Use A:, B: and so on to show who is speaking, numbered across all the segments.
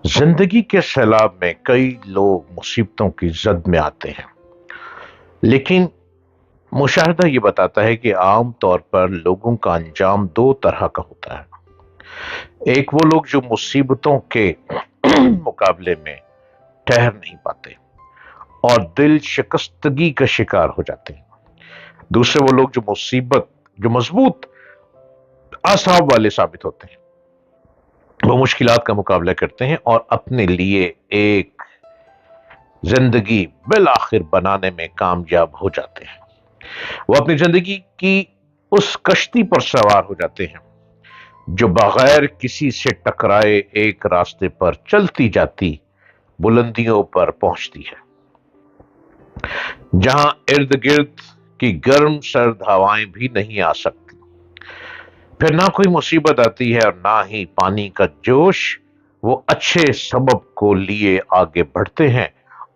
A: जिंदगी के सैलाब में कई लोग मुसीबतों की जद में आते हैं, लेकिन मुशाहिदा ये बताता है कि आम तौर पर लोगों का अंजाम दो तरह का होता है। एक वो लोग जो मुसीबतों के मुकाबले में ठहर नहीं पाते और दिल शिकस्तगी का शिकार हो जाते हैं। दूसरे वो लोग जो मजबूत आसाब वाले साबित होते हैं। वो मुश्किलात का मुकाबला करते हैं और अपने लिए एक जिंदगी बिल आखिर बनाने में कामयाब हो जाते हैं। वो अपनी जिंदगी की उस कश्ती पर सवार हो जाते हैं जो बगैर किसी से टकराए एक रास्ते पर चलती जाती बुलंदियों पर पहुंचती है, जहां इर्द गिर्द की गर्म सर्द हवाएं भी नहीं आ सकती। फिर ना कोई मुसीबत आती है और ना ही पानी का जोश। वो अच्छे सबब को लिए आगे बढ़ते हैं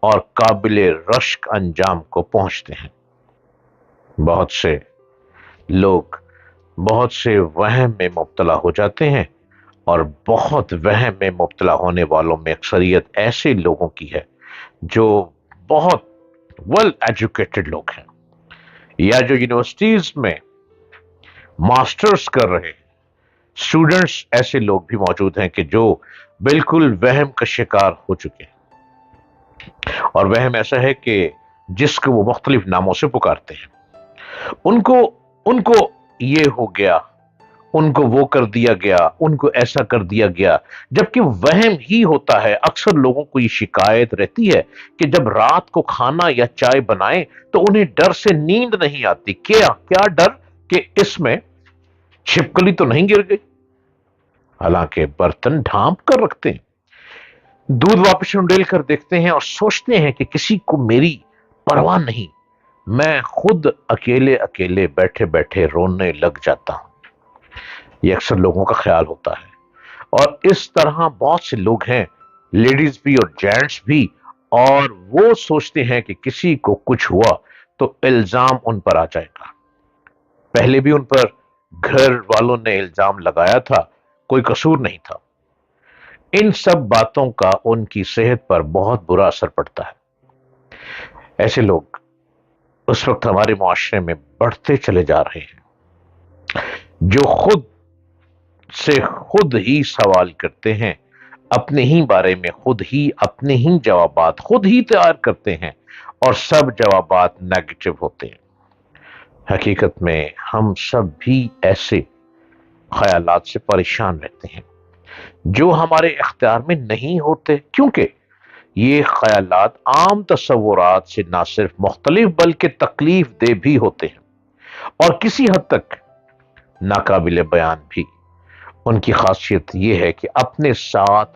A: और काबिले रश्क अंजाम को पहुंचते हैं। बहुत से लोग बहुत से वहम में मुब्तला हो जाते हैं और बहुत वहम में मुब्तला होने वालों में अक्सरियत ऐसे लोगों की है जो बहुत वेल एजुकेटेड लोग हैं, या जो यूनिवर्सिटीज में मास्टर्स कर रहे स्टूडेंट्स। ऐसे लोग भी मौजूद हैं कि जो बिल्कुल वहम का शिकार हो चुके हैं, और वहम ऐसा है कि जिसको वो मुख्तलिफ नामों से पुकारते हैं। उनको उनको ये हो गया, उनको वो कर दिया गया, उनको ऐसा कर दिया गया, जबकि वहम ही होता है। अक्सर लोगों को ये शिकायत रहती है कि जब रात को खाना या चाय बनाएं तो उन्हें डर से नींद नहीं आती। क्या क्या डर कि इसमें छिपकली तो नहीं गिर गई, हालांकि बर्तन ढांप कर रखते हैं। दूध वापस उंडेल कर देखते हैं और सोचते हैं कि किसी को मेरी परवाह नहीं, मैं खुद अकेले अकेले बैठे बैठे रोने लग जाता हूं। ये अक्सर लोगों का ख्याल होता है, और इस तरह बहुत से लोग हैं, लेडीज भी और जेंट्स भी, और वो सोचते हैं कि किसी को कुछ हुआ तो इल्जाम उन पर आ जाएगा। पहले भी उन पर घर वालों ने इल्जाम लगाया था, कोई कसूर नहीं था। इन सब बातों का उनकी सेहत पर बहुत बुरा असर पड़ता है। ऐसे लोग उस वक्त हमारे मुआशरे में बढ़ते चले जा रहे हैं जो खुद से खुद ही सवाल करते हैं, अपने ही बारे में खुद ही अपने ही जवाबात खुद ही तैयार करते हैं, और सब जवाबात नेगेटिव होते हैं। हकीकत में हम सब भी ऐसे ख्यालात से परेशान रहते हैं जो हमारे इख्तियार में नहीं होते, क्योंकि ये ख्यालात आम तस्वुरात से ना सिर्फ मुख्तलिफ बल्कि तकलीफ दे भी होते हैं और किसी हद तक नाकाबिले बयान भी। उनकी खासियत यह है कि अपने साथ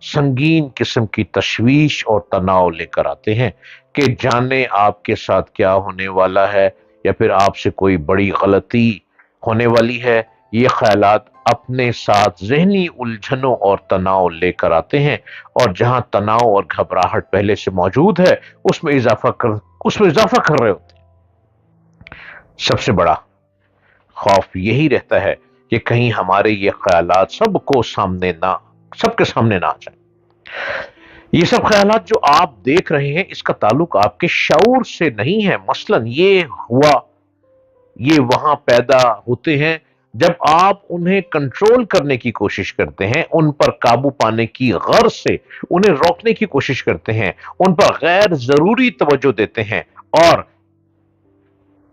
A: संगीन किस्म की तशवीश और तनाव लेकर आते हैं कि जाने आपके साथ क्या होने वाला है, या फिर आपसे कोई बड़ी गलती होने वाली है। ये ख्यालात अपने साथ जहनी उलझनों और तनाव लेकर आते हैं, और जहां तनाव और घबराहट पहले से मौजूद है उसमें इजाफा कर रहे होते हैं। सबसे बड़ा खौफ यही रहता है कि कहीं हमारे ये ख्यालात सबके सामने ना आ जाए। ये सब ख्यालात जो आप देख रहे हैं, इसका ताल्लुक आपके शऊर से नहीं है। मसलन ये वहां पैदा होते हैं जब आप उन्हें कंट्रोल करने की कोशिश करते हैं, उन पर काबू पाने की गर्ज से उन्हें रोकने की कोशिश करते हैं, उन पर गैर जरूरी तवज्जो देते हैं, और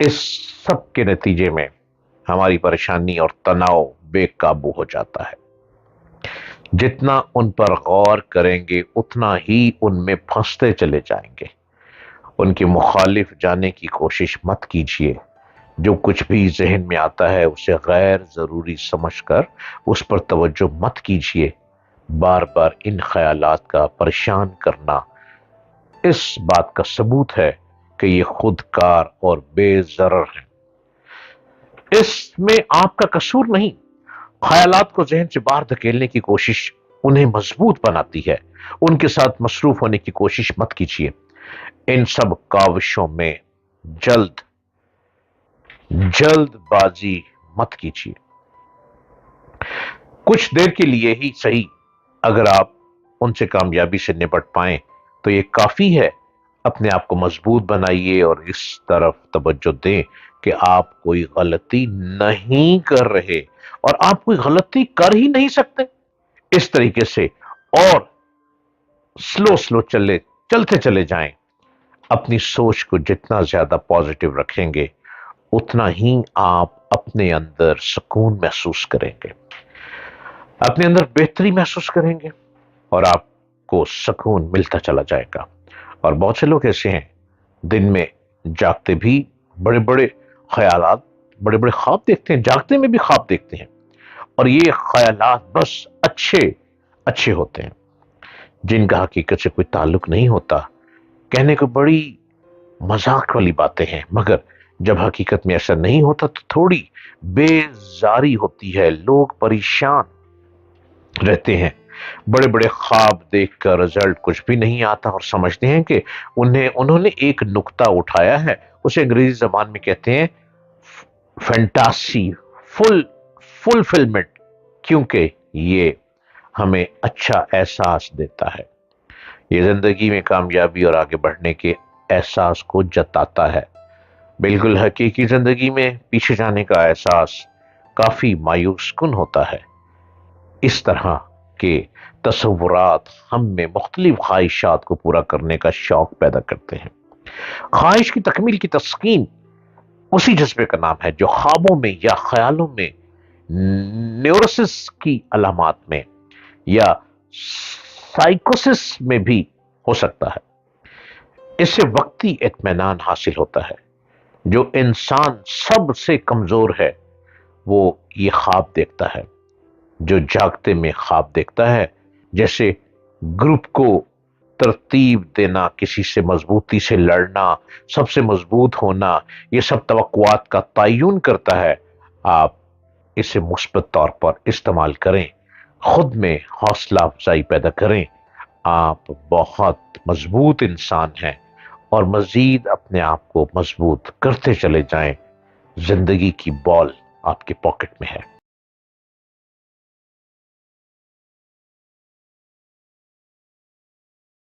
A: इस सब के नतीजे में हमारी परेशानी और तनाव बेकाबू हो जाता है। जितना उन पर गौर करेंगे उतना ही उनमें फंसते चले जाएंगे। उनके मुखालिफ जाने की कोशिश मत कीजिए। जो कुछ भी जहन में आता है उसे गैर जरूरी समझकर उस पर तवज्जो मत कीजिए। बार बार इन ख्यालात का परेशान करना इस बात का सबूत है कि ये खुदकार और बेजरर है। इसमें आपका कसूर नहीं। ख्यालात को जहन से बाहर धकेलने की कोशिश उन्हें मजबूत बनाती है। उनके साथ मसरूफ होने की कोशिश मत कीजिए। इन सब काविशों में जल्द जल्दबाजी मत कीजिए। कुछ देर के लिए ही सही, अगर आप ان سے کامیابی سے نپٹ پائیں تو یہ کافی ہے۔ اپنے آپ کو مضبوط بنائیے اور اس طرف توجہ دیں کہ آپ کوئی غلطی نہیں کر رہے اور آپ کوئی غلطی کر ہی نہیں سکتے۔ اس طریقے سے اور سلو سلو چلتے چلے جائیں۔ اپنی سوچ کو جتنا زیادہ پازیٹو رکھیں گے اتنا ہی آپ اپنے اندر سکون محسوس کریں گے، اپنے اندر بہتری محسوس کریں گے اور آپ کو سکون ملتا چلا جائے گا۔ اور بہت سے لوگ ایسے ہیں دن میں جاگتے بھی بڑے بڑے خیالات، بڑے بڑے خواب دیکھتے ہیں، جاگتے میں بھی خواب دیکھتے ہیں اور یہ خیالات بس اچھے اچھے ہوتے ہیں جن کا حقیقت سے کوئی تعلق نہیں ہوتا۔ کہنے کو بڑی مذاق والی باتیں ہیں مگر جب حقیقت میں ایسا نہیں ہوتا تو تھوڑی بیزاری ہوتی ہے، لوگ پریشان رہتے ہیں، بڑے بڑے خواب دیکھ کر رزلٹ کچھ بھی نہیں آتا اور سمجھتے ہیں کہ انہوں نے ایک نقطہ اٹھایا ہے، اسے انگریزی زبان میں کہتے ہیں فینٹاسی، فل فلفلمنٹ، کیونکہ یہ ہمیں اچھا احساس دیتا ہے، یہ زندگی میں کامیابی اور آگے بڑھنے کے احساس کو جتاتا ہے۔ بالکل حقیقی زندگی میں پیچھے جانے کا احساس کافی مایوس کن ہوتا ہے۔ اس طرح کے تصورات ہم میں مختلف خواہشات کو پورا کرنے کا شوق پیدا کرتے ہیں۔ خواہش کی تکمیل کی تسکین اسی جذبے کا نام ہے جو خوابوں میں یا خیالوں میں نیورسس کی علامات میں یا سائیکوسس میں بھی ہو سکتا ہے۔ اس سے وقتی اطمینان حاصل ہوتا ہے۔ جو انسان سب سے کمزور ہے وہ یہ خواب دیکھتا ہے، جو جاگتے میں خواب دیکھتا ہے، جیسے گروپ کو ترتیب دینا، کسی سے مضبوطی سے لڑنا، سب سے مضبوط ہونا، یہ سب توقعات کا تعین کرتا ہے۔ آپ اسے مثبت طور پر استعمال کریں، خود میں حوصلہ افزائی پیدا کریں، آپ بہت مضبوط انسان ہیں اور مزید اپنے آپ کو مضبوط کرتے چلے جائیں۔ زندگی کی بال آپ کے پاکٹ میں ہے۔